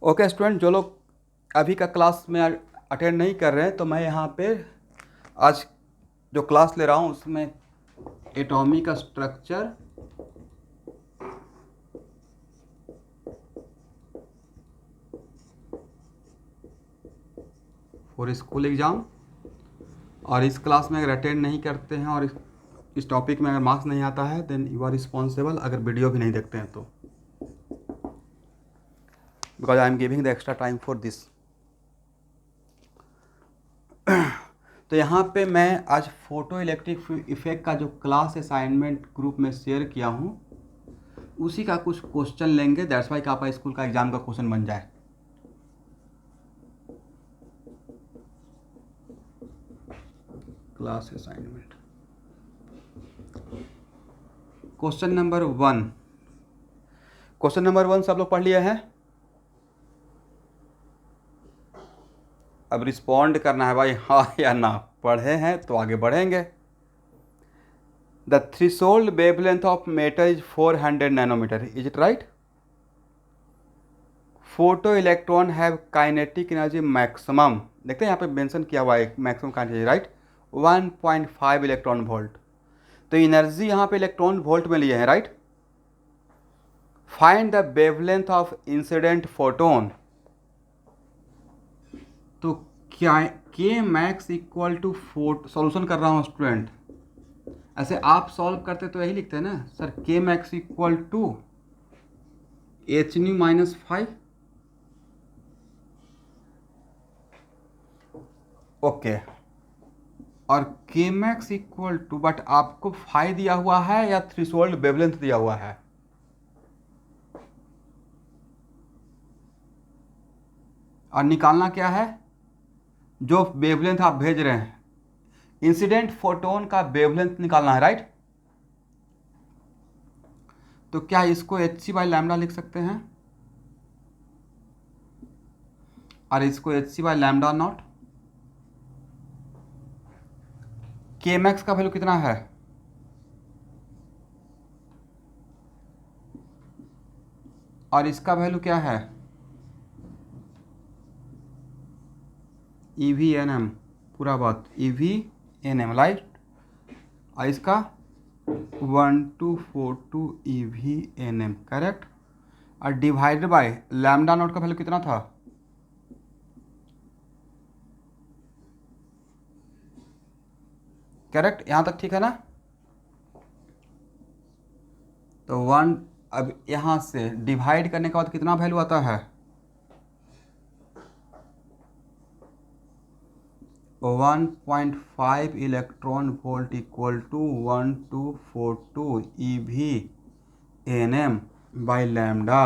Okay student, जो लोग अभी का क्लास में अटेंड नहीं कर रहे हैं तो मैं यहाँ पे आज जो क्लास ले रहा हूँ उसमें atomic structure for school exam. और इस क्लास में अगर अटेंड नहीं करते हैं और इस टॉपिक में अगर मार्क्स नहीं आता है देन यू आर रिस्पॉन्सिबल, अगर वीडियो भी नहीं देखते हैं तो, because I am giving the extra time for this. तो यहाँ पे मैं आज फोटो इलेक्ट्रिक इफेक्ट का जो क्लास असाइनमेंट ग्रुप में शेयर किया हूँ उसी का कुछ क्वेश्चन लेंगे, दैट्स वाई कि आपका स्कूल का एग्जाम का क्वेश्चन बन जाए। Class assignment question number 1। Question number 1 सब लोग पढ़ लिए हैं? अब रिस्पॉन्ड करना है भाई, हाँ या ना। पढ़े हैं तो आगे बढ़ेंगे। The threshold wavelength of matter is 400 nanometre, is it right? Photo electron have kinetic energy maximum, देखते हैं यहाँ पे मेंशन किया हुआ है maximum kinetic, right? 1.5 electron volt. तो एनर्जी यहाँ पे इलेक्ट्रॉन वोल्ट में लिए हैं, right? Find the wavelength of incident photon. तो क्या के मैक्स इक्वल टू सॉल्यूशन कर रहा हूँ स्टूडेंट, ऐसे आप सॉल्व करते तो यही लिखते हैं ना sir, K max equal to H nu minus 5। Okay, और K max equal to, but आपको 5 दिया हुआ है या थ्रेशोल्ड वेवलेंथ दिया हुआ है? और निकालना क्या है? जो वेवलेंथ आप भेज रहे हैं, इंसिडेंट फोटोन का वेवलेंथ निकालना है, राइट? तो क्या इसको एच सी बाई लैम्डा लिख सकते हैं और इसको H C by lambda naught. K max का वैल्यू कितना है? और इसका वैल्यू क्या है? ई वी एन एम, पूरा बात E V N M, right? और इसका 1242 E V N M, correct. और डिवाइडेड बाय लैम्डा नॉट का वैल्यू कितना था? करेक्ट, यहाँ तक ठीक है ना? तो 1, अब यहाँ से डिवाइड करने के बाद कितना वैल्यू आता है? 1.5 electron volt equal to 1242 E V N M by lambda.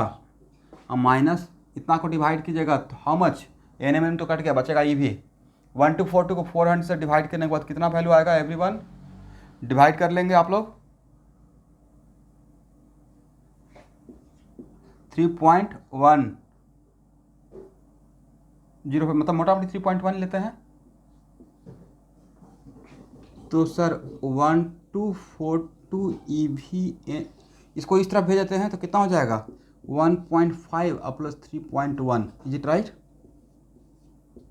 अब माइनस इतना को डिवाइड कीजिएगा तो हाउ मच, एन एम तो कट गया, बचेगा ई वी। 1242 को 400 से डिवाइड करने के बाद कितना वैल्यू आएगा एवरीवन? डिवाइड कर लेंगे आप लोग। 3.10, मतलब मोटामोटी 3.1 लेते हैं। तो सर 1242 ई वी, इसको इस तरफ भेज देते हैं तो कितना हो जाएगा? 1.5 plus 3.1, is it right?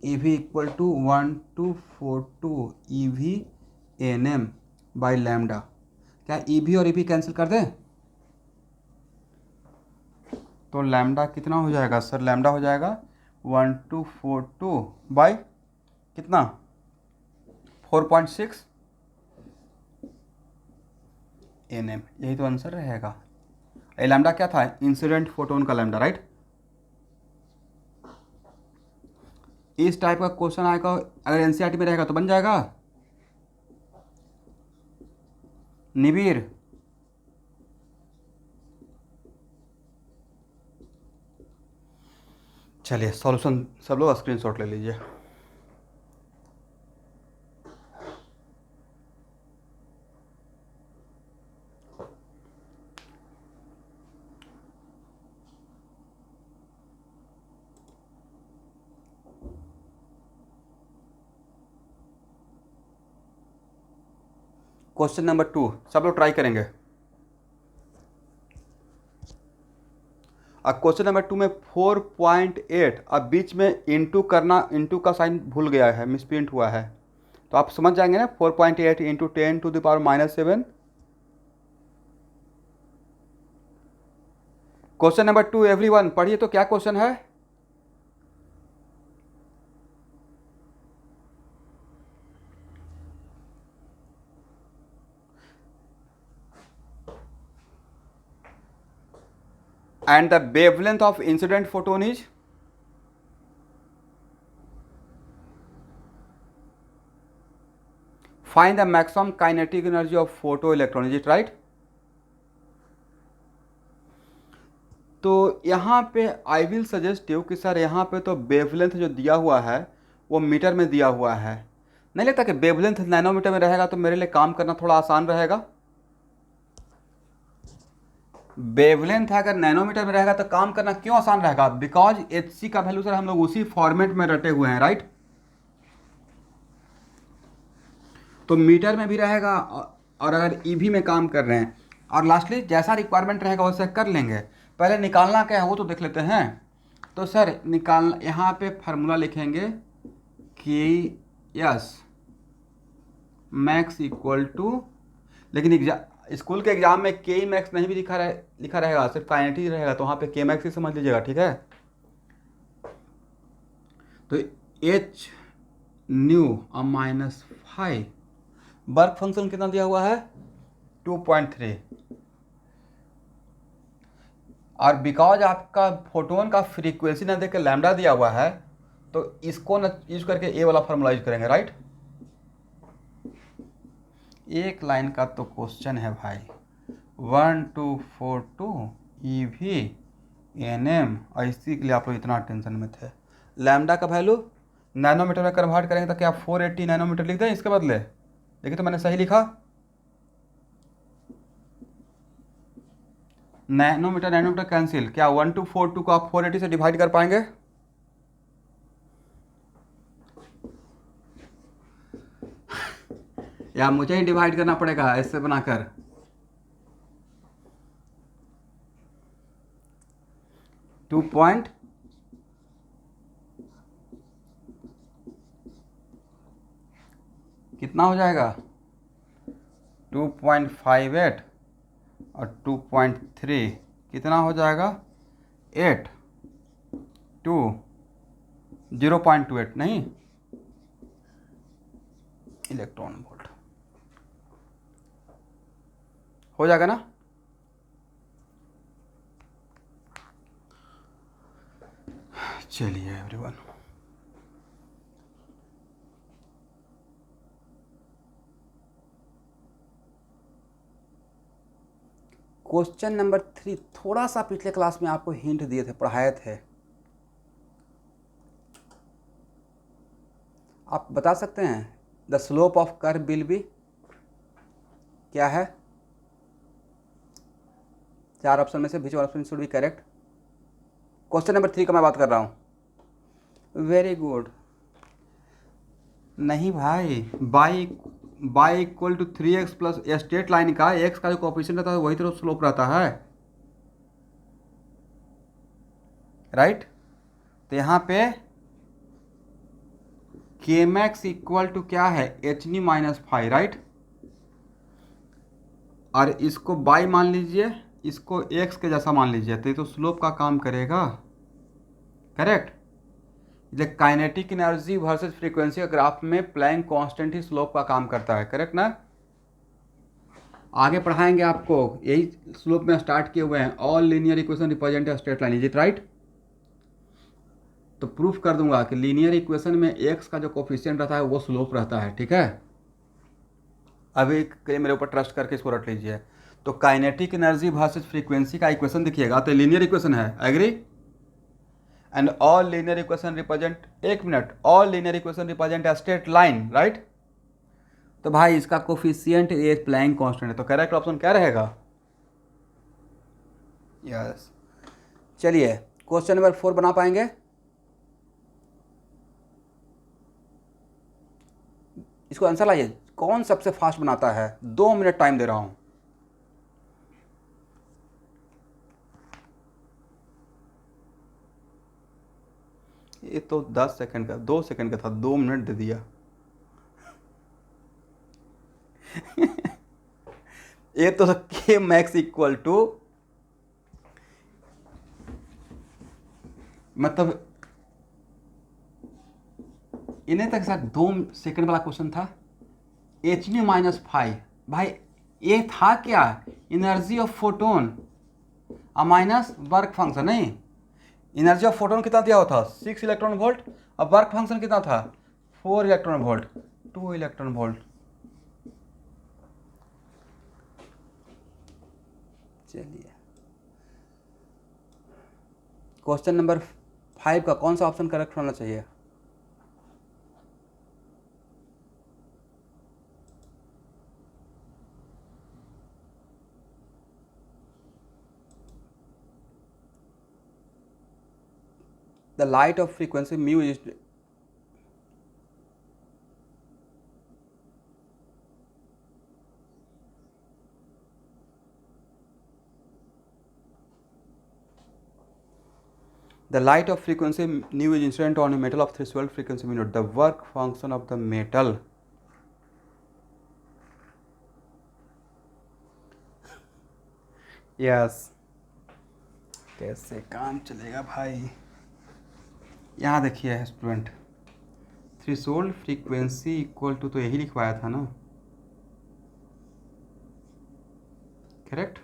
E V equal to 1242 E V N M by lambda. क्या ई वी और ई वी कैंसिल कर दें? तो लैम्डा कितना हो जाएगा सर? लैम्डा हो जाएगा 1242 बाई कितना? 4.6 एन एम, यही तो आंसर रहेगा। ए लैम्डा क्या था? इंसिडेंट फोटोन का लैम्डा, राइट? इस टाइप का क्वेश्चन आएगा अगर एनसीईआरटी में रहेगा तो बन जाएगा। निबीर, चलिए सॉल्यूशन सब लोग स्क्रीनशॉट ले लीजिए। क्वेश्चन नंबर 2 सब लोग ट्राई करेंगे। अब क्वेश्चन नंबर 2 में 4.8, अब बीच में इंटू करना, इंटू का साइन भूल गया है, मिसप्रिंट हुआ है, तो आप समझ जाएंगे ना, 4.8 इंटू 10⁻⁻7। क्वेश्चन नंबर 2 एवरीवन पढ़िए तो क्या क्वेश्चन है। And the wavelength of incident photon is, find the maximum kinetic energy of photoelectron, is it right? तो यहाँ पे आई विल सजेस्ट यू कि सर यहाँ पे तो वेवलेंथ जो दिया हुआ है वो मीटर में दिया हुआ है, नहीं लगता कि वेवलेंथ नैनोमीटर में रहेगा तो मेरे लिए काम करना थोड़ा आसान रहेगा। वेवलेंथ अगर नैनोमीटर में रहेगा तो काम करना क्यों आसान रहेगा, बिकॉज एचसी का वैल्यू सर हम लोग उसी फॉर्मेट में रटे हुए हैं, राइट। तो मीटर में भी रहेगा और अगर ईवी में काम कर रहे हैं, और लास्टली जैसा रिक्वायरमेंट रहेगा वैसे कर लेंगे। पहले निकालना क्या है वो तो देख लेते हैं। तो सर निकालना, यहाँ पे फार्मूला लिखेंगे कि यस मैक्स इक्वल टू, लेकिन स्कूल के एग्जाम में के मैक्स नहीं भी लिखा रहेगा, सिर्फ काइनेटिक रहेगा, तो वहाँ पे के मैक्स ही समझ लीजिएगा, ठीक है। तो एच न्यू -5, वर्क फंक्शन कितना दिया हुआ है 2.3, और बिकॉज आपका फोटोन का फ्रीक्वेंसी ना देकर लैम्डा दिया हुआ है, तो इसको ना यूज करके ए वाला फॉर्मूला यूज करेंगे, राइट। एक लाइन का तो क्वेश्चन है भाई, 1242 EV/nm, और इसी के लिए आप लोग इतना टेंशन में थे। लैम्डा का वैल्यू नैनोमीटर में कन्वर्ट करेंगे तो क्या 480 नैनोमीटर लिख दें इसके बदले, देखिए तो मैंने सही लिखा, नैनोमीटर कैंसिल, क्या 1242 को आप 480 से डिवाइड कर पाएंगे। या मुझे ही डिवाइड करना पड़ेगा ऐसे बनाकर, कितना हो जाएगा 2.58 और 2.3 कितना हो जाएगा 8 2 0.28 नहीं, इलेक्ट्रॉन वोल्ट हो जाएगा ना। चलिए एवरीवन, क्वेश्चन नंबर 3 थोड़ा सा पिछले क्लास में आपको हिंट दिए थे, पढ़ाए थे, आप बता सकते हैं the slope of curve will be क्या है। 4 ऑप्शन में से which option should B correct. Question number 3 का मैं बात कर रहा हूँ। वेरी गुड, नहीं भाई, by equal to 3x plus straight line का x का जो कोएफिशिएंट रहता है वही तो स्लोप रहता है, राइट। तो यहाँ पे के मैक्स इक्वल टू क्या है h⁻⁵, राइट, और इसको बाई मान लीजिए, इसको x के जैसा मान लीजिए, तो ये तो स्लोप का काम करेगा, करेक्ट। ये काइनेटिक एनर्जी वर्सेस फ्रीक्वेंसी के ग्राफ में प्लैंक कांस्टेंट ही स्लोप का काम करता है, करेक्ट ना। आगे पढ़ाएंगे आपको, यही स्लोप में स्टार्ट किए हुए हैं, all linear equation represent a straight line, is it right. तो प्रूफ कर दूंगा कि लीनियर इक्वेशन में x का जो कोफिशिएंट रहता है वो स्लोप रहता है, ठीक है। अभी के लिए मेरे ऊपर ट्रस्ट करके इसको रट लीजिए। तो काइनेटिक एनर्जी वर्सेस फ्रीक्वेंसी का इक्वेशन दिखिएगा तो लीनियर इक्वेशन है, agree. And all linear equation represent, एक minute, all linear equation represent a straight line, right. तो भाई इसका कोफिशिएंट ये प्लैंक कांस्टेंट है, तो करेक्ट ऑप्शन क्या रहेगा, यस। चलिए क्वेश्चन नंबर 4 बना पाएंगे। इसको आंसर लाइए, कौन सबसे फास्ट बनाता है। 2 मिनट टाइम दे रहा हूं। ये तो 10 सेकंड का, 2 सेकंड का था, 2 मिनट दे दिया। ये तो के मैक्स इक्वल टू, मतलब इन्हें तक साथ 2 सेकंड वाला क्वेश्चन था। एच न्यू माइनस 5, भाई ये था क्या, energy of photon minus work function. नहीं, एनर्जी ऑफ फोटोन कितना दिया हुआ था, 6 इलेक्ट्रॉन वोल्ट, और वर्क फंक्शन कितना था, 4 इलेक्ट्रॉन वोल्ट, 2 इलेक्ट्रॉन वोल्ट। चलिए क्वेश्चन नंबर 5 का कौन सा ऑप्शन करेक्ट होना चाहिए। The light of frequency mu is the light of frequency nu is incident on a metal of threshold frequency mu naught. The work function of the metal. Yes. कैसे काम चलेगा भाई। यहाँ देखिए student, threshold frequency equal to, तो यही लिखवाया था ना, correct.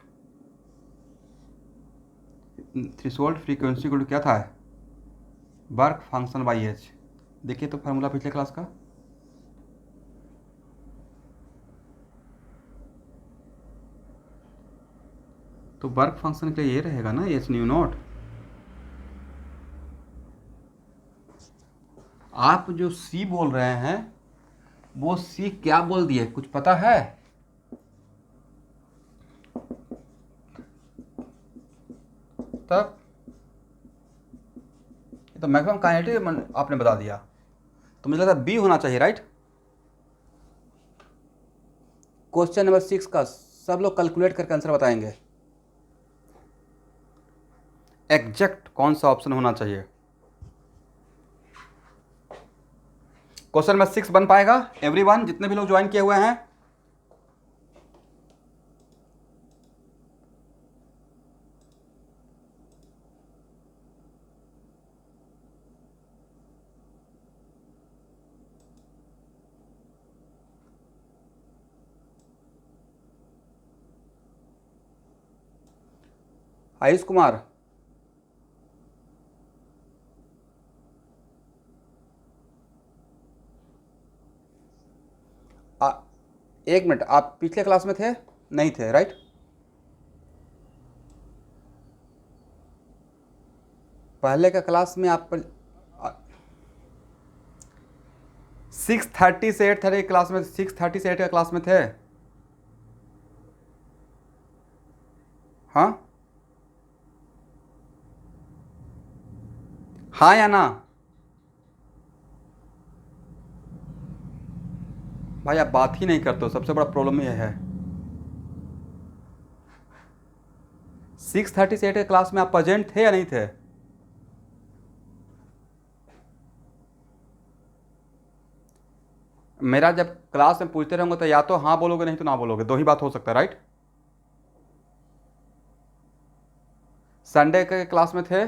Threshold frequency equal to क्या था, वर्क फंक्शन बाई एच। देखिए तो फार्मूला पिछले क्लास का, तो वर्क फंक्शन के लिए ये रहेगा ना, एच न्यू नॉट। आप जो सी बोल रहे हैं वो सी क्या बोल दिए, कुछ पता है। तब ये तो मैक्सिमम काइनेटिक आपने बता दिया, तो मुझे लगता है बी होना चाहिए, राइट। क्वेश्चन नंबर 6 का सब लोग कैलकुलेट करके आंसर बताएंगे। एग्जैक्ट कौन सा ऑप्शन होना चाहिए। क्वेश्चन नंबर 6 बन पाएगा एवरीवन, जितने भी लोग ज्वाइन किए हुए हैं। आयुष कुमार, एक मिनट, आप पिछले क्लास में थे, नहीं थे, राइट। पहले का क्लास में आप 6:30 से 8:30 क्लास में, 6:30 से 8 का क्लास में थे। हाँ हाँ या ना। भाई आप बात ही नहीं करते हो, सबसे बड़ा प्रॉब्लम यह है। 6:30 से 8 के क्लास में आप प्रेजेंट थे या नहीं थे। मेरा जब क्लास में पूछते रहेंगे तो या तो हाँ बोलोगे, नहीं तो ना बोलोगे, दो ही बात हो सकता है, राइट। संडे के क्लास में थे।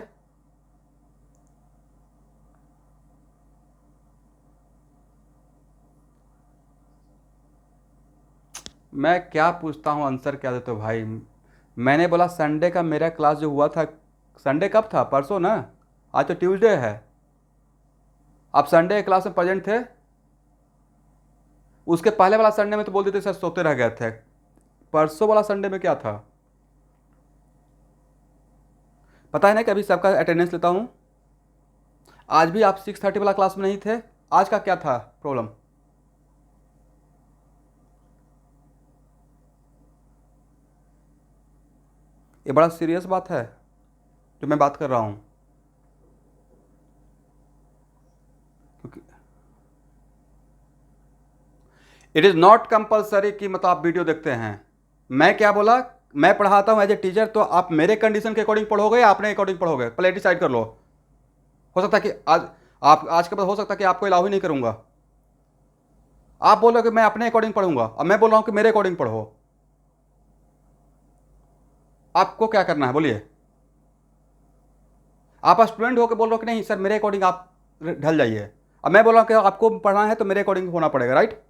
मैं क्या पूछता हूँ, आंसर क्या देते हो भाई। मैंने बोला संडे का मेरा क्लास जो हुआ था, संडे कब था, परसों ना, आज तो ट्यूसडे है। आप संडे के क्लास में प्रेजेंट थे। उसके पहले वाला संडे में तो बोल देते सर सोते रह गए थे। परसों वाला संडे में क्या था पता है ना कि अभी सबका अटेंडेंस लेता हूँ। आज भी आप 6:30 वाला क्लास में नहीं थे। आज का क्या था प्रॉब्लम। ये बड़ा सीरियस बात है जो मैं बात कर रहा हूँ, क्योंकि इट इज़ नॉट कंपल्सरी कि मतलब आप वीडियो देखते हैं। मैं क्या बोला, मैं पढ़ाता हूँ एज ए टीचर, तो आप मेरे कंडीशन के अकॉर्डिंग पढ़ोगे या अपने अकॉर्डिंग पढ़ोगे, पहले डिसाइड कर लो। हो सकता है कि आज आप आज के बाद हो सकता है कि आपको अलाउ ही नहीं करूँगा। आप बोल रहे हो कि मैं अपने अकॉर्डिंग पढ़ूंगा, अब मैं बोल रहा हूँ कि मेरे अकॉर्डिंग पढ़ो। आपको क्या करना है बोलिए? आप स्टूडेंट होकर बोल रहे हो कि नहीं सर मेरे अकॉर्डिंग आप ढल जाइए। अब मैं बोल रहा हूँ कि आपको पढ़ना है तो मेरे अकॉर्डिंग होना पड़ेगा, राइट?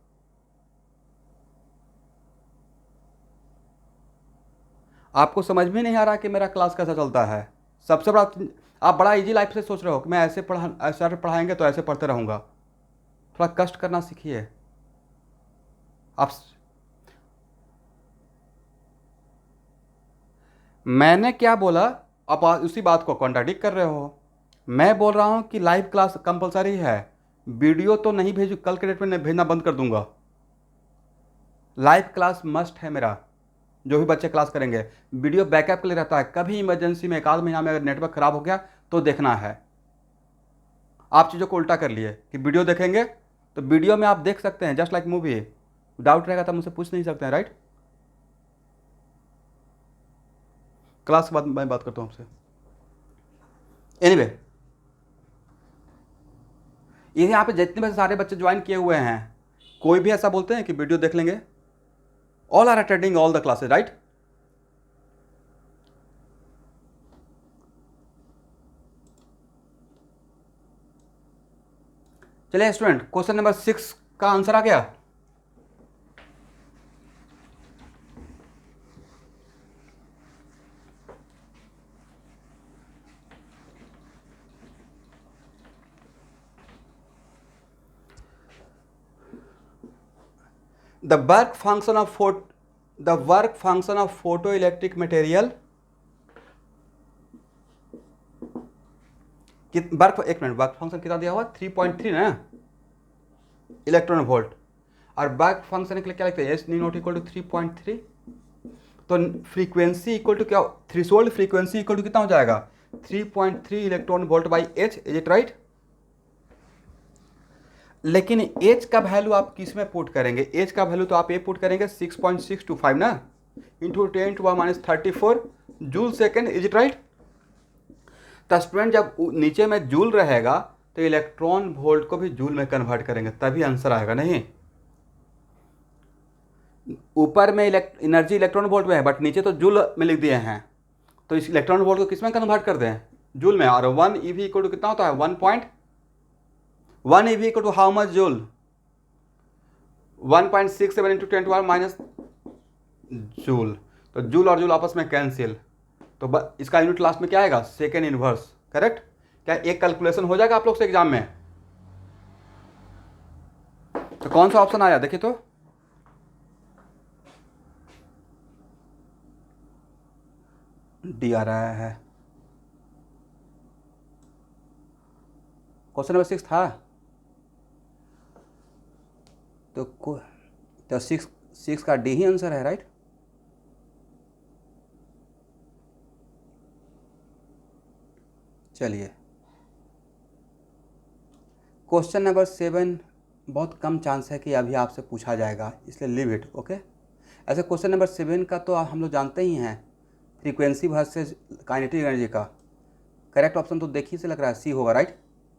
आपको समझ में नहीं आ रहा कि मेरा क्लास कैसा चलता है? सबसे बड़ा आप बड़ा इजी लाइफ से सोच रहे हो कि मैं ऐसे सर पढ़ाएंगे तो ऐसे पढ़ते रहूँगा। थोड़ा कष्ट करना सीखिए आप। मैंने क्या बोला? आप उसी बात को कॉन्ट्राडिक्ट कर रहे हो। मैं बोल रहा हूँ कि लाइव क्लास कंपलसरी है। वीडियो तो नहीं भेजू, कल के डेट में भेजना बंद कर दूंगा। लाइव क्लास मस्ट है मेरा। जो भी बच्चे क्लास करेंगे वीडियो बैकअप के लिए रहता है, कभी इमरजेंसी में 1 आध महीना में अगर नेटवर्क खराब हो गया तो देखना है। आप चीज़ों को उल्टा कर लिए कि वीडियो देखेंगे तो वीडियो में आप देख सकते हैं जस्ट लाइक मूवी। डाउट रहेगा तो मुझसे पूछ नहीं सकते हैं, राइट? क्लास के बाद मैं बात करता हूँ आपसे। एनीवे, ये यहाँ पे जितने भी सारे बच्चे ज्वाइन किए हुए हैं, कोई भी ऐसा बोलते हैं कि वीडियो देख लेंगे? All are attending all the classes, right? चलिए स्टूडेंट, क्वेश्चन नंबर 6 का आंसर आ गया। The work function of photo electric material work, एक मिनट, वर्क फंक्शन कितना दिया हुआ? 3.3 ना, इलेक्ट्रॉन वोल्ट। और वर्क फंक्शन के लिए क्या लिखते हैं? S naught equal to 3.3। तो फ्रीक्वेंसी इक्वल टू क्या? थ्रेशोल्ड फ्रीक्वेंसी इक्वल टू कितना हो जाएगा? 3.3 electron volt by H, is it right? लेकिन एच का वैल्यू आप किस में पुट करेंगे? एच का वैल्यू तो आप ये पुट करेंगे 6.625 ना, into 10⁻34 joule second, is it right? तो स्टूडेंट जब नीचे में जूल रहेगा तो इलेक्ट्रॉन वोल्ट को भी जूल में कन्वर्ट करेंगे तभी आंसर आएगा। नहीं, ऊपर में एनर्जी इलेक्ट्रॉन वोल्ट में है बट नीचे तो जूल में लिख दिए हैं, तो इस इलेक्ट्रॉन वोल्ट को किस में कन्वर्ट कर दें? जूल में। और 1 ईवी इक्वल टू कितना होता है? 1 E V equal to how much joule? 1.67 into 10⁻⁻, joule. तो जूल और जूल आपस में कैंसिल, तो इसका यूनिट लास्ट में क्या आएगा? Second inverse, correct? क्या एक कैलकुलेशन हो जाएगा आप लोग से एग्जाम में? तो कौन सा ऑप्शन आया देखिए तो? डी आ रहा है। क्वेश्चन नंबर 6 था तो 6 का डी ही आंसर है, राइट? चलिए, क्वेश्चन नंबर 7 बहुत कम चांस है कि अभी आपसे पूछा जाएगा, इसलिए लिव इट, ओके? ऐसे क्वेश्चन नंबर 7 का तो हम लोग जानते ही हैं, फ्रीक्वेंसी वर्सेस काइनेटिक एनर्जी का। करेक्ट ऑप्शन तो देखिए से लग रहा है सी होगा, राइट?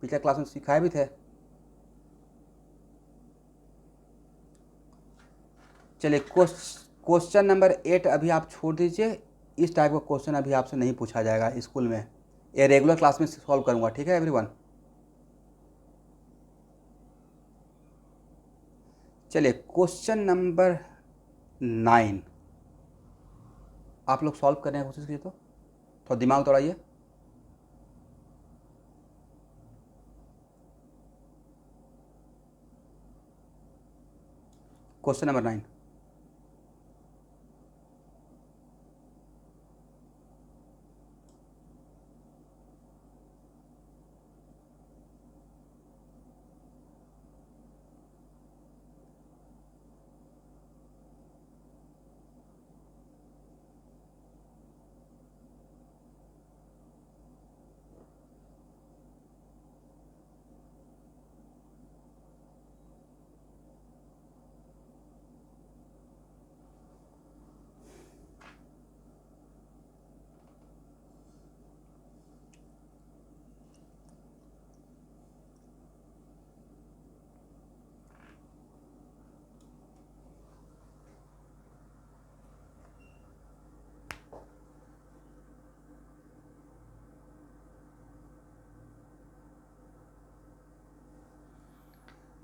पिछले क्लास में सिखाए भी थे। चलिए, क्वेश्चन नंबर 8 अभी आप छोड़ दीजिए। इस टाइप का क्वेश्चन अभी आपसे नहीं पूछा जाएगा स्कूल में, ये रेगुलर क्लास में सॉल्व करूंगा, ठीक है एवरीवन? चलिए, क्वेश्चन नंबर 9 आप लोग सॉल्व करने की कोशिश कीजिए, तो थोड़ा दिमाग दौड़ाइए। Question number 9।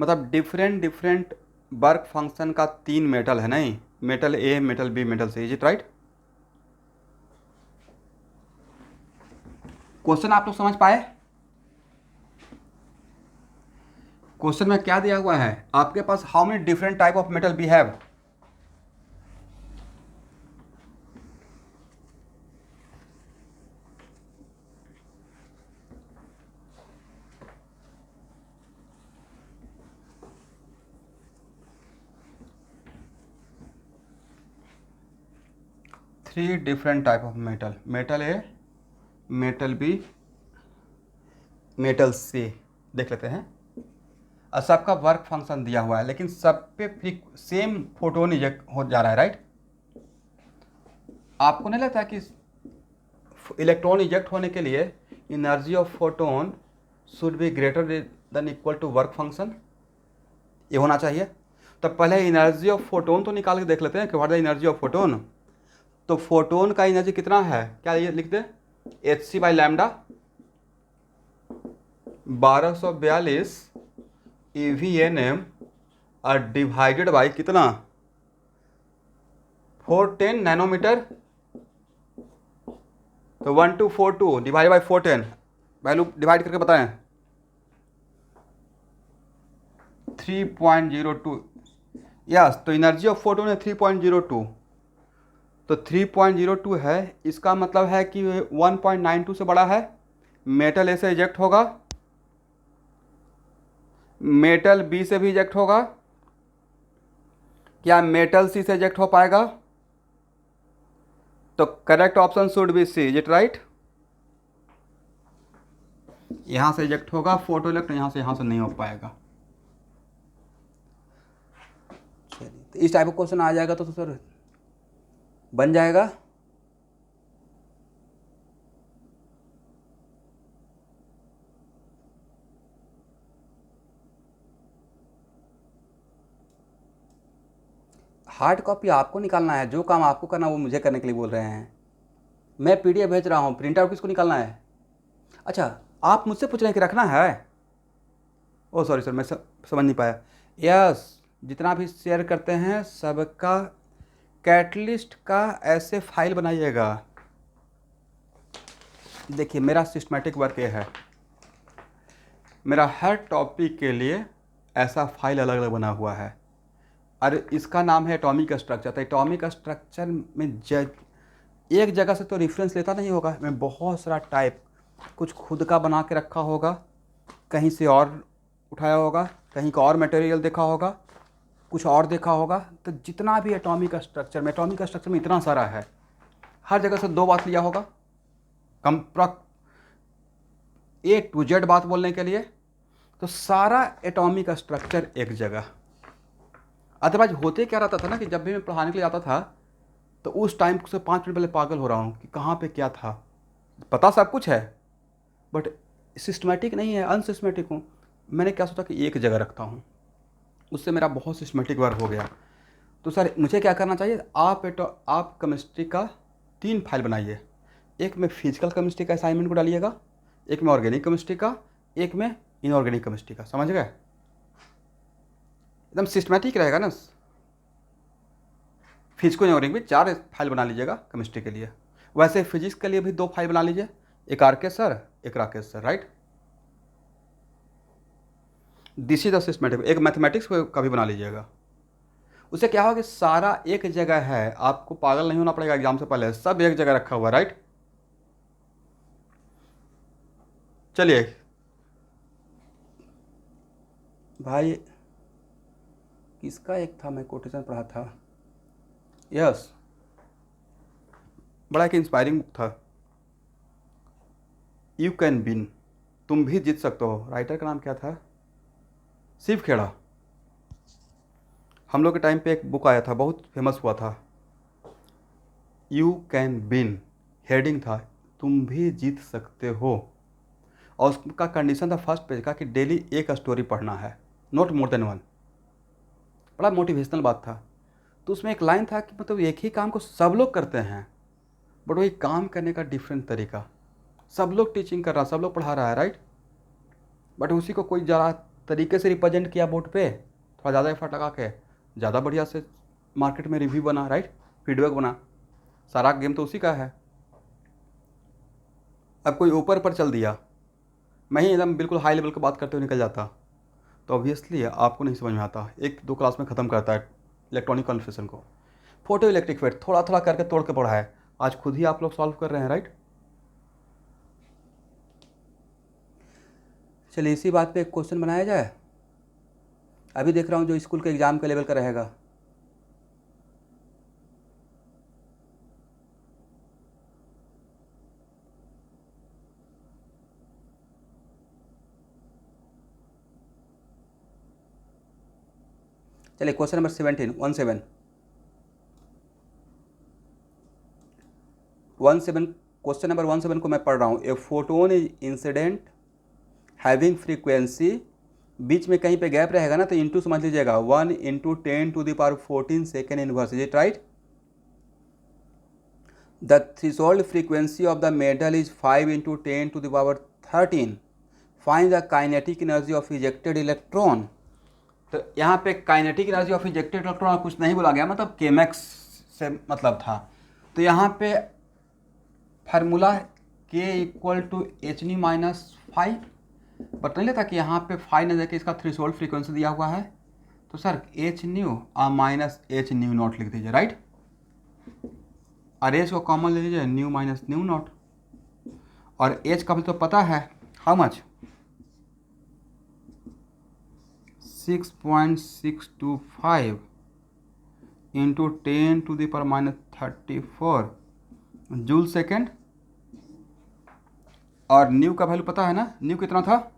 मतलब डिफरेंट डिफरेंट वर्क फंक्शन का 3 मेटल है, नहीं, metal A, metal B, metal C, is it right? Question आप लोग समझ पाए? क्वेश्चन में क्या दिया हुआ है आपके पास? How many different type of metal we have? Three different type of metal, metal A, metal B, metal C. देख लेते हैं। और सबका वर्क फंक्शन दिया हुआ है, लेकिन सब पे सेम फोटोन इजेक्ट हो जा रहा है, राइट? आपको नहीं लगता कि इलेक्ट्रॉन इजेक्ट होने के लिए energy of photon should be greater than equal to work function? ये होना चाहिए। तो पहले एनर्जी ऑफ फोटोन तो निकाल के देख लेते हैं कि what the energy of photon. तो फोटोन का एनर्जी कितना है, क्या ये लिख दे? hc/λ 1242 EV/nm और डिवाइडेड बाई कितना? 410 नैनोमीटर। तो 1242 डिवाइड बाई 410, वैल्यू डिवाइड करके बताएं। 3.02। यस, तो एनर्जी ऑफ फोटोन है 3.02। तो 3.02 है, इसका मतलब है कि 1.92 से बड़ा है। मेटल ए से इजेक्ट होगा, मेटल बी से भी इजेक्ट होगा। क्या मेटल सी से इजेक्ट हो पाएगा? तो correct option should be C, is it right? यहां से इजेक्ट होगा फोटो इलेक्ट्रॉन, यहां से नहीं हो पाएगा। चलिए, तो इस टाइप का क्वेश्चन आ जाएगा तो सर बन जाएगा। हार्ड कॉपी आपको निकालना है, जो काम आपको करना है वो मुझे करने के लिए बोल रहे हैं। मैं पीडीएफ भेज रहा हूँ, प्रिंट आउट किसको निकालना है? अच्छा, आप मुझसे पूछ रहे हैं कि रखना है? ओ सॉरी सर, मैं समझ नहीं पाया। यस, जितना भी शेयर करते हैं सबका कैटलिस्ट का ऐसे फाइल बनाइएगा। देखिए, मेरा सिस्टमेटिक वर्क ये है, मेरा हर टॉपिक के लिए ऐसा फाइल अलग अलग बना हुआ है। और इसका नाम है एटॉमिक स्ट्रक्चर। तो एटॉमिक स्ट्रक्चर में एक जगह से तो रेफरेंस लेता नहीं होगा, मैं बहुत सारा टाइप कुछ खुद का बना के रखा होगा, कहीं से और उठाया होगा, कहीं का और मटेरियल देखा होगा, कुछ और देखा होगा। तो जितना भी एटॉमिक स्ट्रक्चर में इतना सारा है, हर जगह से दो बात लिया होगा, A to Z बात बोलने के लिए। तो सारा एटॉमिक स्ट्रक्चर एक जगह। अदरवाइज होते क्या रहता था ना कि जब भी मैं पढ़ाने के लिए आता था तो उस टाइम से 5 मिनट पहले पागल हो रहा हूँ कि कहाँ पे क्या था। पता सब कुछ है बट सिस्टमेटिक नहीं है, अनसिस्टमेटिक हूँ। मैंने क्या सोचा कि एक जगह रखता हूँ, उससे मेरा बहुत सिस्टमेटिक वर्क हो गया। तो सर मुझे क्या करना चाहिए? आप केमिस्ट्री का 3 फाइल बनाइए। एक में फिजिकल केमिस्ट्री का असाइनमेंट को डालिएगा, एक में ऑर्गेनिक केमिस्ट्री का, एक में इनऑर्गेनिक केमिस्ट्री का। समझ गए? एकदम सिस्टमेटिक रहेगा ना। फिजिको इनऑर्गेनिक भी 4 फाइल बना लीजिएगा केमिस्ट्री के लिए। वैसे फिजिक्स के लिए भी 2 फाइल बना लीजिए, एक आरके सर, एक Rakesh sir, right? This is the systematic. एक मैथमेटिक्स का भी बना लीजिएगा। उससे क्या होगा कि सारा एक जगह है, आपको पागल नहीं होना पड़ेगा एग्जाम से पहले, सब एक जगह रखा हुआ है, राइट? चलिए भाई, किसका एक था, मैं कोटेशन पढ़ा था, यस, बड़ा एक इंस्पायरिंग बुक था, यू कैन विन, तुम भी जीत सकते हो। राइटर का नाम क्या था? शिव खेड़ा। हम लोग के टाइम पे एक बुक आया था, बहुत फेमस हुआ था, यू कैन विन, हेडिंग था तुम भी जीत सकते हो। और उसका कंडीशन था फर्स्ट पेज का कि डेली एक स्टोरी पढ़ना है, नॉट मोर देन 1। बड़ा मोटिवेशनल बात था। तो उसमें एक लाइन था कि मतलब एक ही काम को सब लोग करते हैं बट वही काम करने का डिफरेंट तरीका। सब लोग टीचिंग कर रहा है, सब लोग पढ़ा रहा है, राइट? बट उसी को कोई ज़रा तरीके से रिप्रेजेंट किया बोर्ड पे, थोड़ा ज़्यादा एफर्ट लगा के, ज़्यादा बढ़िया से मार्केट में रिव्यू बना, राइट, फीडबैक बना। सारा गेम तो उसी का है। अब कोई ऊपर पर चल दिया, मैं ही एकदम बिल्कुल हाई लेवल की बात करते हुए निकल जाता, तो ऑब्वियसली आपको नहीं समझ में आता। 1-2 क्लास में ख़त्म करता है इलेक्ट्रॉनिक कन्वर्सेशन को। फोटो इलेक्ट्रिक फेट थोड़ा थोड़ा करके तोड़ के पढ़ा है, आज खुद ही आप लोग सॉल्व कर रहे हैं, राइट। चलिए इसी बात पे एक क्वेश्चन बनाया जाए। अभी देख रहा हूँ जो स्कूल के एग्ज़ाम के लेवल का रहेगा। चलिए क्वेश्चन नंबर 17 क्वेश्चन नंबर 17 को मैं पढ़ रहा हूँ। A photon is incident having frequency, बीच में कहीं पे गैप रहेगा ना तो इंटू समझ लीजिएगा, 1 × 10⁻14 second inverse, is it right. The threshold frequency of the metal is 5 × 10⁻13। Find the kinetic energy of ejected electron. तो यहाँ पे kinetic energy of ejected electron कुछ नहीं बोला गया, मतलब केमेक्स से मतलब था। तो यहाँ पे फार्मूला K = H⁻⁵, बट नहीं लेता कि यहाँ पे 5 न जाके इसका थ्रेशोल्ड फ्रीक्वेंसी दिया हुआ है, तो सर H⁻⁻ -H⁻0 लिख दीजिए, राइट। और H को कॉमन ले लीजिए, न्यू माइनस न्यू नॉट, और H का भी तो पता है, हाउ मच, 6.625 × 10⁻34 जूल सेकेंड। और न्यू का वैल्यू पता है ना, न्यू कितना था,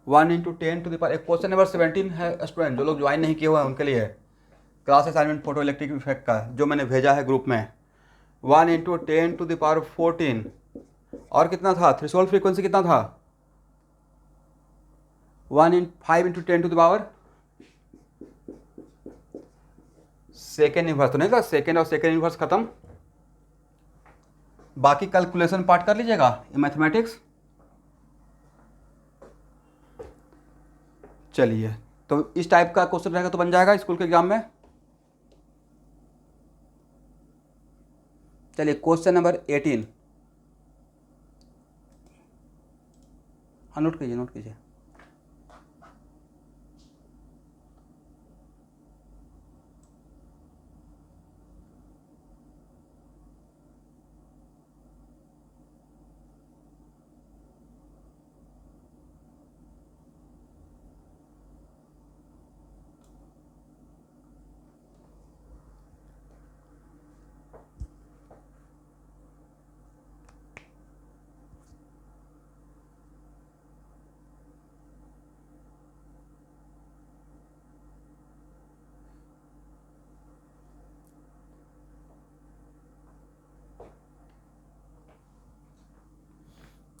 1 × 10⁻। एक क्वेश्चन नंबर 17 है स्टूडेंट, जो लोग ज्वाइन नहीं किए हुए हैं उनके लिए class assignment photo electric effect का, जो मैंने भेजा है ग्रुप में। 1 × 10⁻14 और कितना था, थ्रेशोल्ड फ्रीक्वेंसी कितना था, 5 × 10⁻, सेकेंड इनवर्स तो नहीं था, सेकेंड और सेकेंड इनवर्स खत्म। बाकी कैलकुलेशन पार्ट कर लीजिएगा मैथमेटिक्स। चलिए तो इस टाइप का क्वेश्चन रहेगा तो बन जाएगा स्कूल के एग्जाम में। चलिए क्वेश्चन नंबर 18, हाँ नोट कीजिए।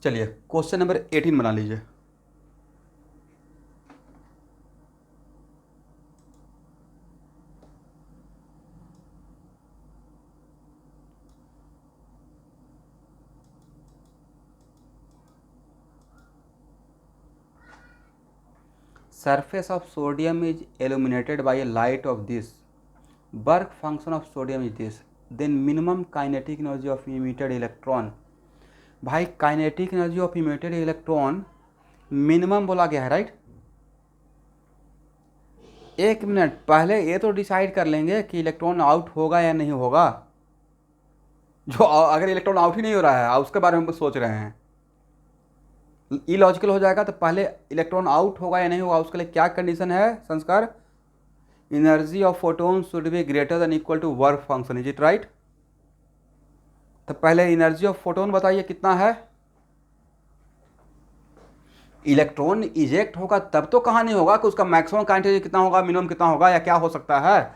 चलिए क्वेश्चन नंबर 18 बना लीजिए। Surface of sodium is illuminated by a light of this. Work function of sodium is this. Then minimum kinetic energy of emitted electron. भाई kinetic energy of emitted electron minimum बोला गया है, right. एक minute पहले ये तो decide कर लेंगे कि इलेक्ट्रॉन आउट होगा या नहीं होगा। जो अगर इलेक्ट्रॉन आउट ही नहीं हो रहा है उसके बारे में सोच रहे हैं, इलॉजिकल हो जाएगा। तो पहले इलेक्ट्रॉन आउट होगा या नहीं होगा, उसके लिए क्या कंडीशन है संस्कार, energy of photon should be greater than equal to work function, is it right. तो पहले एनर्जी ऑफ फोटोन बताइए कितना है। इलेक्ट्रॉन इजेक्ट होगा तब तो कहानी होगा कि उसका मैक्सिमम काइनेटिक एनर्जी कितना होगा, मिनिमम कितना होगा, या क्या हो सकता है।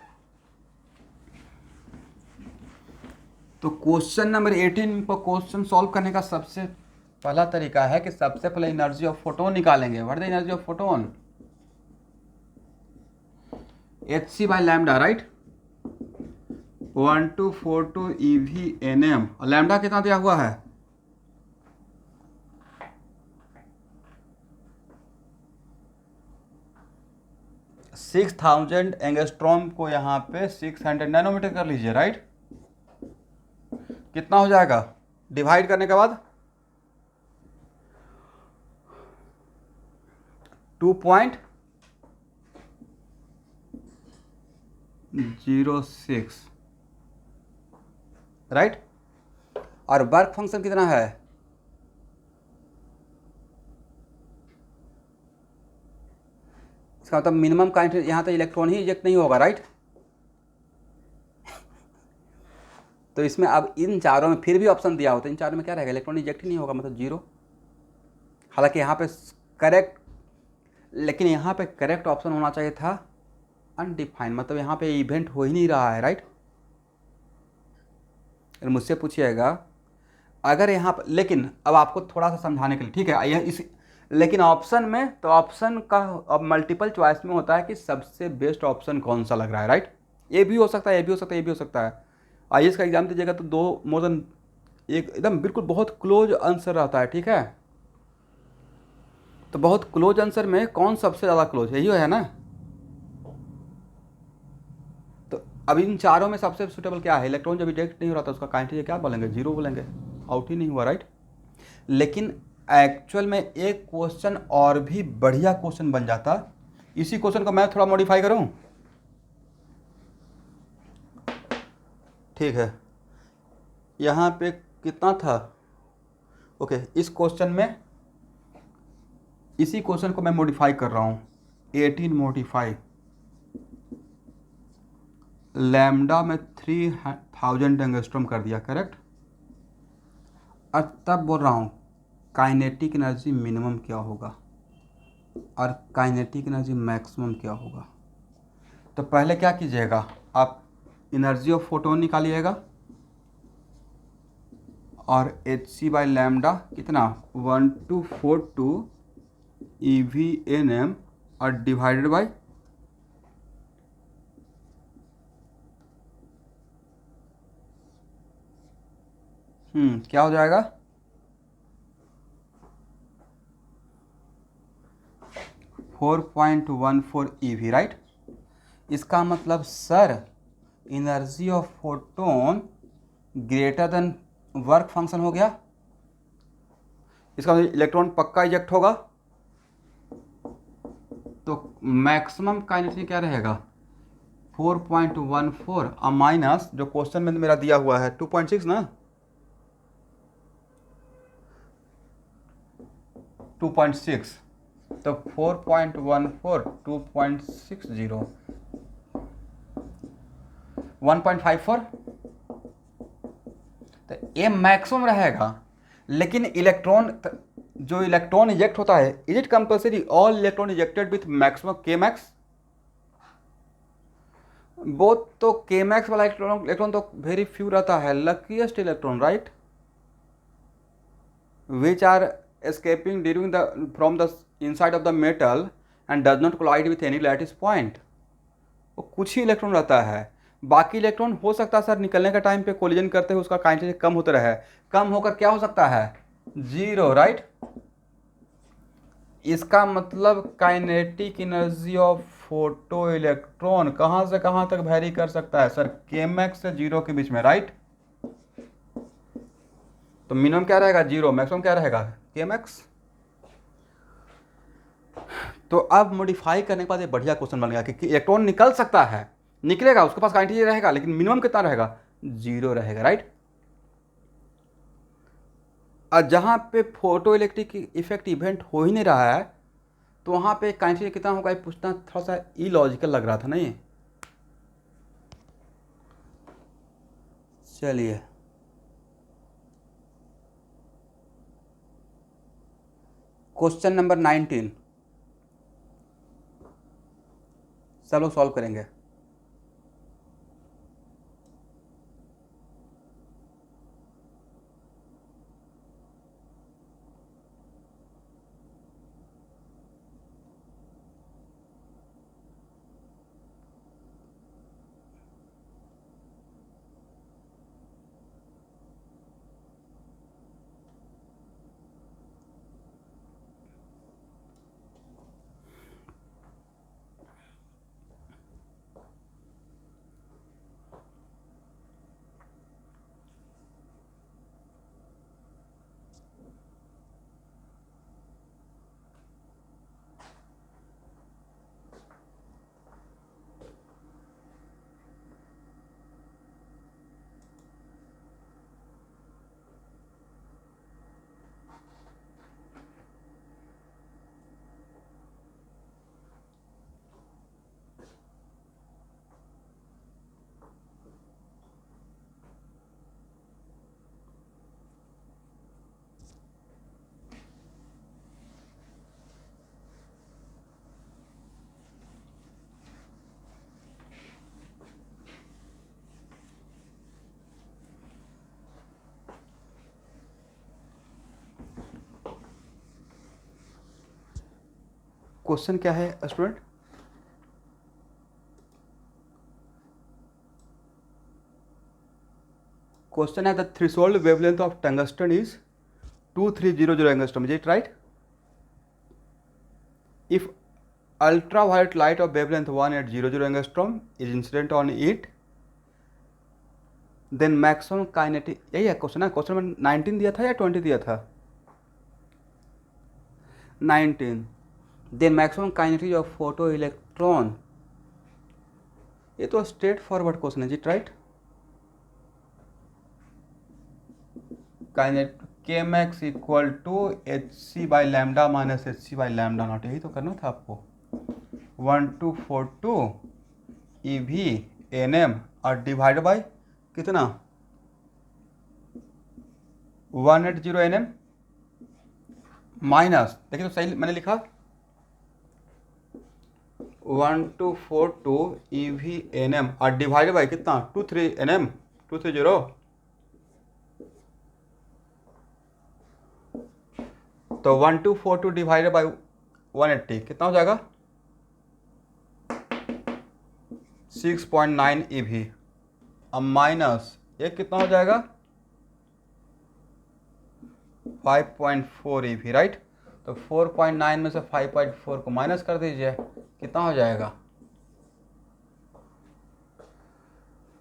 तो क्वेश्चन नंबर 18 पर क्वेश्चन सॉल्व करने का सबसे पहला तरीका है कि सबसे पहले एनर्जी ऑफ फोटोन निकालेंगे। What is the energy of photon, hc/λ, right, 1242 eV/nm। और लैम्डा कितना दिया हुआ है, 6000 एंगस्ट्रॉम को यहाँ पे 600 नैनोमीटर कर लीजिए, राइट। कितना हो जाएगा डिवाइड करने के बाद? 2.06, राइट। और वर्क फंक्शन कितना है? इसका मतलब मिनिमम काइंड यहाँ तो इलेक्ट्रॉन ही इजेक्ट नहीं होगा, राइट। तो इसमें अब इन चारों में फिर भी ऑप्शन दिया होता है, इन चारों में क्या रहेगा? इलेक्ट्रॉन इजेक्ट ही नहीं होगा, मतलब 0। हालांकि यहाँ पे करेक्ट, लेकिन यहाँ पे करेक्ट ऑप्शन होना चाहिए था अनडिफाइंड, मतलब यहाँ पे इवेंट हो ही नहीं रहा है, राइट। मुझसे पूछिएगा अगर यहाँ पर, लेकिन अब आपको थोड़ा सा समझाने के लिए, ठीक है, यह इस, लेकिन ऑप्शन में तो ऑप्शन का अब मल्टीपल चॉइस में होता है कि सबसे बेस्ट ऑप्शन कौन सा लग रहा है, राइट। ये भी हो सकता है, ये भी हो सकता है, ये भी हो सकता है। आईएएस का एग्जाम दीजिएगा तो 2 मोर देन एक एकदम बिल्कुल बहुत क्लोज आंसर रहता है, ठीक है। तो बहुत क्लोज आंसर में कौन सबसे ज़्यादा क्लोज है, यही है ना। तो अब इन चारों में सबसे सुटेबल क्या है? इलेक्ट्रॉन जब इजेक्ट नहीं हो रहा था उसका काइनेटिक क्या बोलेंगे? 0 बोलेंगे, आउट ही नहीं हुआ, राइट। लेकिन एक्चुअल में एक क्वेश्चन और भी बढ़िया क्वेश्चन बन जाता। इसी क्वेश्चन को मैं थोड़ा मॉडिफाई करूं, ठीक है। यहाँ पे कितना था? ओके, इस क्वेश्चन में इसी क्वेश्चन को मैं मॉडिफाई कर रहा हूँ, 18 मॉडिफाई। लैम्डा में 3000 एंगस्ट्रॉम कर दिया, करेक्ट। और तब बोल रहा हूँ काइनेटिक एनर्जी मिनिमम क्या होगा और काइनेटिक एनर्जी मैक्सिमम क्या होगा। तो पहले क्या कीजिएगा, आप एनर्जी ऑफ फोटोन निकालिएगा और hc/लैम्डा कितना 1242 eV/nm और डिवाइडेड बाय क्या हो जाएगा? 4.14 eV, राइट। इसका मतलब sir energy of photon greater than work function हो गया। इसका मतलब इलेक्ट्रॉन पक्का इजेक्ट होगा। तो मैक्सिमम काइनेटिक क्या रहेगा? 4.14 और माइनस जो क्वेश्चन में मेरा दिया हुआ है 2.6 ना, 2.6। तो 4.14 2.60 1.54। तो ये मैक्सिमम रहेगा। लेकिन इलेक्ट्रॉन जो इलेक्ट्रॉन इजेक्ट होता है, is it compulsory all electron ejected with maximum के मैक्स? वो तो के मैक्स वाला इलेक्ट्रॉन तो वेरी फ्यू रहता है, luckiest electron, right, which are escaping during the from the inside of the metal and does not collide with any lattice point। वो कुछ ही इलेक्ट्रॉन रहता है, बाकी इलेक्ट्रॉन हो सकता है सर निकलने का टाइम पे कोलिजन करते हुए उसका काइनेटिक कम होता रहे। कम होकर क्या हो सकता है? 0, राइट। इसका मतलब kinetic energy of photo electron कहाँ से कहाँ तक वैरी कर सकता है सर? के मैक्स से 0 के बीच में, राइट। तो मिनिमम क्या रहेगा? 0, मैक्सिमम क्या रहेगा? के मैक्स। तो अब मॉडिफाई करने के बाद ये बढ़िया क्वेश्चन बन गया कि इलेक्ट्रॉन निकल सकता है, निकलेगा, उसके पास काइनेटिक रहेगा, लेकिन मिनिमम कितना रहेगा? 0 रहेगा, राइट। और जहाँ पे फोटो इलेक्ट्रिक इफेक्ट इवेंट हो ही नहीं रहा है तो वहाँ पे काइनेटिक कितना होगा, ये पूछना थोड़ा सा इलॉजिकल लग रहा था ना ये। चलिए क्वेश्चन नंबर 19 सब लोग सॉल्व करेंगे। क्वेश्चन क्या है स्टूडेंट? क्वेश्चन है the threshold wavelength of tungsten is 2300 angstrom, is it right? If ultraviolet light of wavelength 1800 angstrom is incident on it, then maximum kinetic, यही है क्वेश्चन है। क्वेश्चन में 19 दिया था या 20 दिया था? 19। Then maximum kinetic of photo electron, ये तो स्ट्रेट फॉरवर्ड क्वेश्चन है जी, right? Kinetic K max equal to H C by lambda minus H C by lambda naught, यही तो करना था आपको। 1242 ई वी एन एम और डिवाइड बाई कितना? 180 एन एम माइनस, देखिए तो सही मैंने लिखा, 1242 ई वी एन एम और डिवाइड बाई कितना? 23 एन एम 230। तो 1242 डिवाइडेड बाई 180 कितना हो जाएगा? 6.9 EV। अब माइनस ये कितना हो जाएगा? 5.4 EV, राइट? तो 4.9 में से 5.4 को माइनस कर दीजिए, कितना हो जाएगा?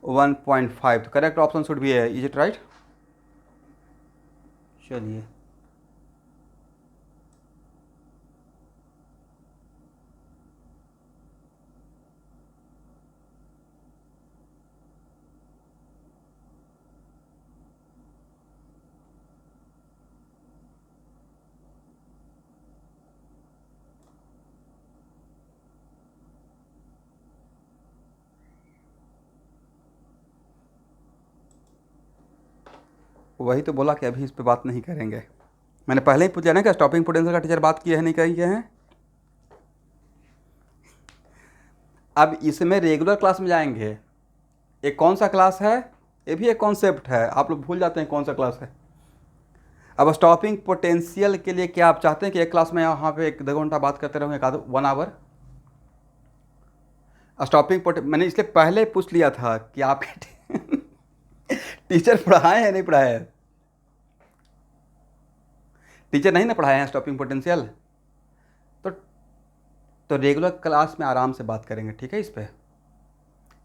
1.5। तो करेक्ट ऑप्शन शुड बी है, इज इट राइट? चलिए वही तो बोला कि अभी इस पे बात नहीं करेंगे। मैंने पहले ही पूछा ना कि स्टॉपिंग पोटेंशियल का टीचर बात किए हैं नहीं किए हैं। अब इसमें रेगुलर क्लास में जाएंगे। एक कौन सा क्लास है, ये भी एक कॉन्सेप्ट है, आप लोग भूल जाते हैं कौन सा क्लास है। अब स्टॉपिंग पोटेंशियल के लिए क्या आप चाहते हैं कि एक क्लास में यहाँ पे 1-2 घंटा बात करते रहो, 1 आवर? स्टॉपिंग मैंने इसलिए पहले पूछ लिया था कि आप टीचर पढ़ाए हैं नहीं पढ़ाए हैं? टीचर नहीं ना पढ़ाए हैं स्टॉपिंग पोटेंशियल। तो रेगुलर क्लास में आराम से बात करेंगे, ठीक है? इस पर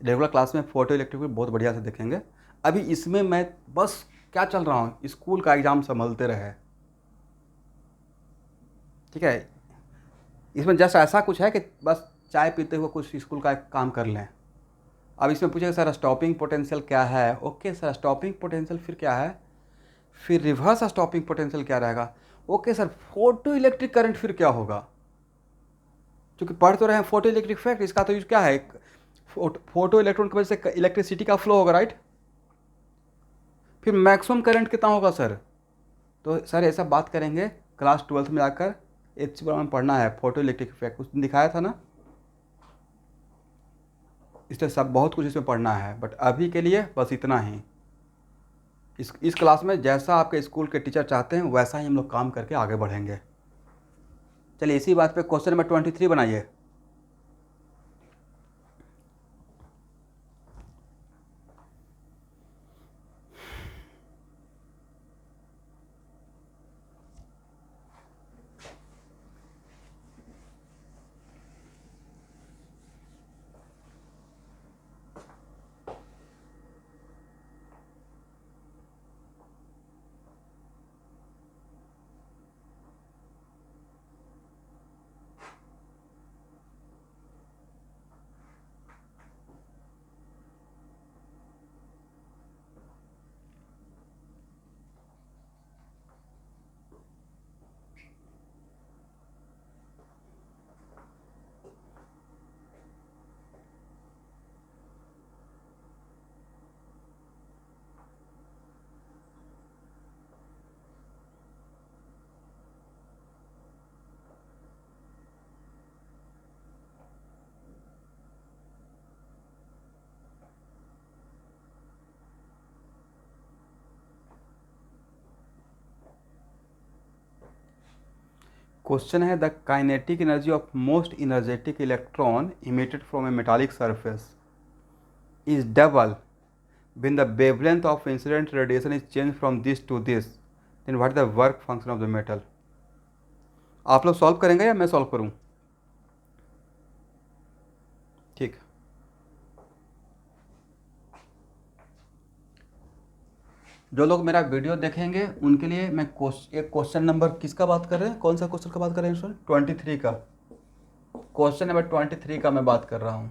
रेगुलर क्लास में फोटो इलेक्ट्रिक बहुत बढ़िया से देखेंगे। अभी इसमें मैं बस क्या चल रहा हूँ, स्कूल का एग्ज़ाम संभलते रहे, ठीक है? इसमें जस्ट ऐसा कुछ है कि बस चाय पीते हुए कुछ स्कूल का काम कर लें। अब इसमें पूछेगा सर स्टॉपिंग पोटेंशियल क्या है? ओके सर, स्टॉपिंग पोटेंशियल फिर क्या है? फिर रिवर्स स्टॉपिंग पोटेंशियल क्या रहेगा? Okay sir, photo electric current फिर क्या होगा? क्योंकि पढ़ तो रहे हैं फोटो इलेक्ट्रिक इफेक्ट, इसका तो यूज क्या है? फोटो इलेक्ट्रॉन की वजह से इलेक्ट्रिसिटी का फ्लो होगा, राइट? फिर मैक्सिमम करंट कितना होगा सर? तो सर ऐसा बात करेंगे क्लास 12th में जाकर, एच में पढ़ना है फोटो इलेक्ट्रिक इफेक्ट, उस दिन दिखाया था ना। इसलिए सब बहुत कुछ इसमें पढ़ना है, बट अभी के लिए बस इतना ही। इस क्लास में जैसा आपके स्कूल के टीचर चाहते हैं वैसा ही हम लोग काम करके आगे बढ़ेंगे। चलिए इसी बात पे क्वेश्चन नंबर 23 बनाइए। क्वेश्चन है the kinetic energy of most energetic electron emitted from A metallic surface is double when the wavelength of incident radiation is changed from this to this, then what is the work function of the metal? आप लोग solve करेंगे या मैं solve करूं? ठीक, जो लोग मेरा वीडियो देखेंगे उनके लिए मैं एक क्वेश्चन नंबर किसका बात कर रहे हैं, कौन सा क्वेश्चन का बात कर रहे हैं सर? 23 का, क्वेश्चन नंबर 23 का मैं बात कर रहा हूं।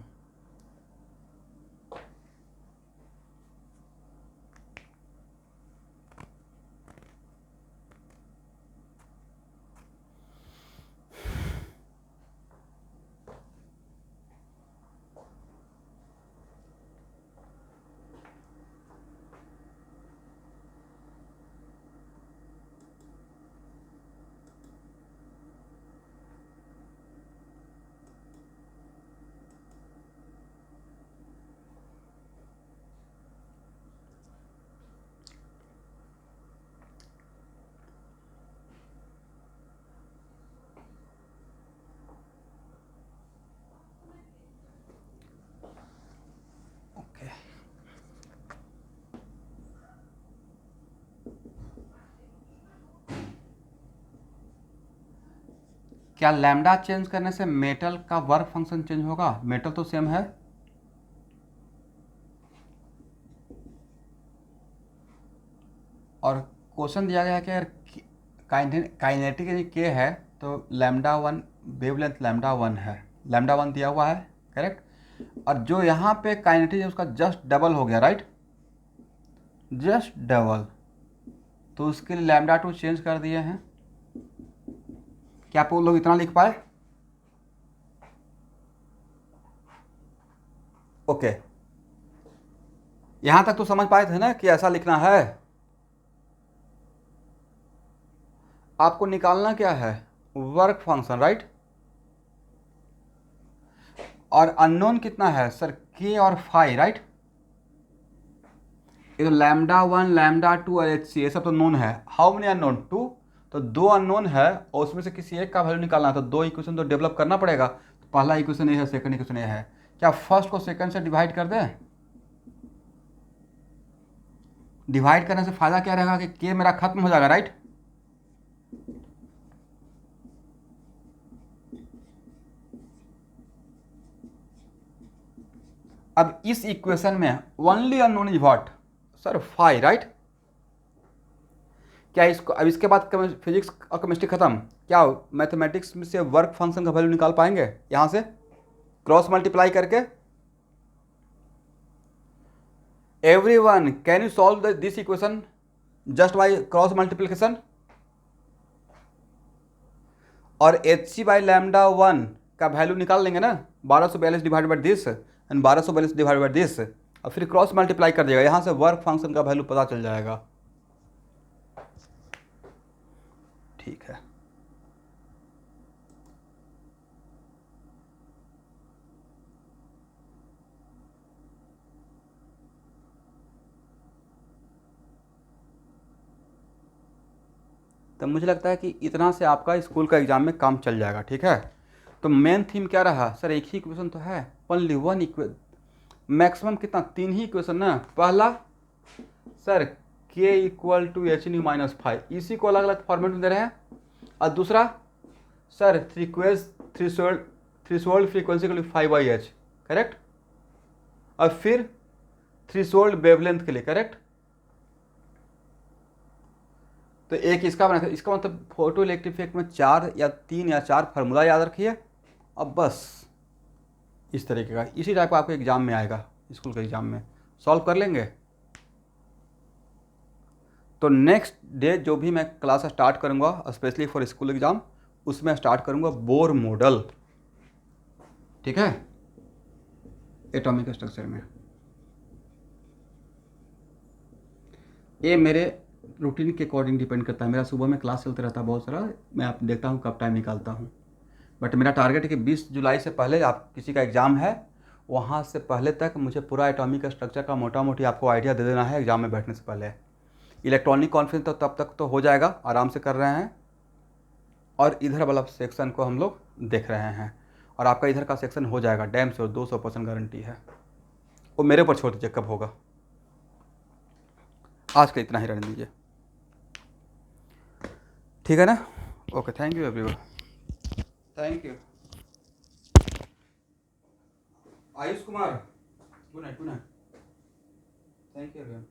क्या लैम्डा चेंज करने से मेटल का वर्क फंक्शन चेंज होगा? मेटल तो सेम है। और क्वेश्चन दिया गया है कि यार काइनेटिक यदि के है तो lambda one, wavelength lambda one है, लैम्डा वन दिया हुआ है, करेक्ट। और जो यहाँ पे काइनेटिक है उसका जस्ट डबल हो गया, राइट, जस्ट डबल, तो उसके लिए लैम्डा टू चेंज कर दिए हैं। क्या आप लोग इतना लिख पाए? ओके, यहां तक तो समझ पाए थे ना कि ऐसा लिखना है। आपको निकालना क्या है? Work function, right. और अननोन कितना है सर? के और फाई, राइट। ये तो लैम्डा वन, लैम्डा टू और एच सी, ये सब तो नोन है। How many unknown? 2। तो 2 अननोन है और उसमें से किसी एक का वैल्यू निकालना है, तो 2 इक्वेशन तो डेवलप करना पड़ेगा। तो पहला इक्वेशन ये है, सेकंड इक्वेशन ये है। क्या फर्स्ट को सेकंड से डिवाइड कर दें? डिवाइड करने से फायदा क्या रहेगा कि के मेरा खत्म हो जाएगा, राइट। अब इस इक्वेशन में only unknown is what sir? Phi, right. क्या इसको अब इसके बाद फिजिक्स और केमिस्ट्री खत्म? क्या मैथमेटिक्स में से वर्क फंक्शन का वैल्यू निकाल पाएंगे यहां से क्रॉस मल्टीप्लाई करके? Everyone can you solve this equation just by cross multiplication? और H C by lambda one का वैल्यू निकाल लेंगे ना, 1242 divide by this and 1242 divide by this, और फिर क्रॉस मल्टीप्लाई कर देगा, यहां से वर्क फंक्शन का वैल्यू पता चल जाएगा। ठीक है, तो मुझे लगता है कि इतना से आपका स्कूल का एग्जाम में काम चल जाएगा। ठीक है, तो मेन थीम क्या रहा सर? एक ही इक्वेशन तो है, ओनली वन इक्वेशन, मैक्सिमम कितना? 3 ही इक्वेशन ना। पहला sir K equal to H nu minus five, इसी को अलग अलग फॉर्मेट में दे रहे हैं। और दूसरा सर थ्रीशोल्ड फ्रीक्वेंसी के लिए 5/h, करेक्ट। और फिर थ्रीशोल्ड वेवलेंथ के लिए, करेक्ट। तो एक इसका बना था, इसका मतलब फोटो इलेक्ट्रिक इफेक्ट में 3 या 4 फार्मूला याद रखिए। अब बस इस तरीके का, इसी टाइप का आपको एग्जाम में आएगा, स्कूल के एग्जाम में सॉल्व कर लेंगे। तो नेक्स्ट डे जो भी मैं क्लास स्टार्ट करूंगा स्पेशली फॉर स्कूल एग्जाम, उसमें स्टार्ट करूंगा बोर मॉडल, ठीक है, एटॉमिक स्ट्रक्चर में। ये मेरे रूटीन के अकॉर्डिंग डिपेंड करता है। मेरा सुबह में क्लास चलते रहता है बहुत सारा, मैं आप देखता हूँ कब टाइम निकालता हूँ। बट मेरा टारगेट है कि 20 जुलाई से पहले आप किसी का एग्ज़ाम है, वहाँ से पहले तक मुझे पूरा एटॉमिक स्ट्रक्चर का मोटा मोटी आपको आइडिया दे देना है एग्ज़ाम में बैठने से पहले। इलेक्ट्रॉनिक कॉन्फ्रेंस तो तब तक तो हो जाएगा, आराम से कर रहे हैं। और इधर वाला सेक्शन को हम लोग देख रहे हैं, और आपका इधर का सेक्शन हो जाएगा डैम से, 200% गारंटी है। वो मेरे ऊपर छोड़ दीजिए कब होगा। आज का इतना ही रहने दीजिए, ठीक है ना। Okay, thank you everyone, thank you. Ayush Kumar, good night, good night, thank you everyone.